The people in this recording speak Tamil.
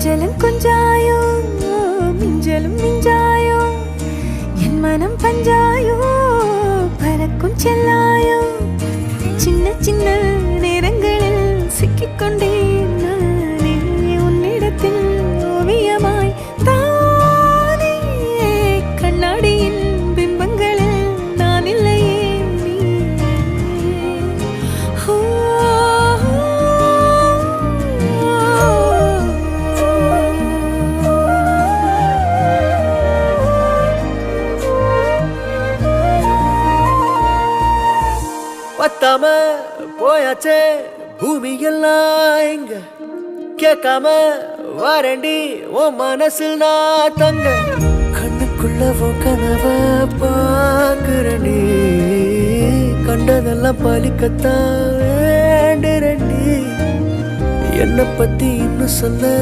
கொஞ்சலும் கொஞ்சாயோ மிஞ்சலும் மிஞ்சாயோ என் மனம் பஞ்சாயோ பறக்கும் செல்லாயோ சின்ன சின்ன நேரங்களில் சிக்கிக்கொண்டேன் நானே உன்னிடத்தில் ஓவியமாய் தானே கண்ணாடியின் பிம்பங்களில் நான் இல்லையே பத்தாம போயாச்சே பூமி எல்லாம் இங்க கேட்காம வாரண்டி உன் மனசில் நான் தங்க கண்ணுக்குள்ள உன் கனவ பாக்குறண்டி கண்டதெல்லாம் பலிக்கத்தான் வேண்டுறண்டி என்னை பத்தி இன்னும் சொல்ல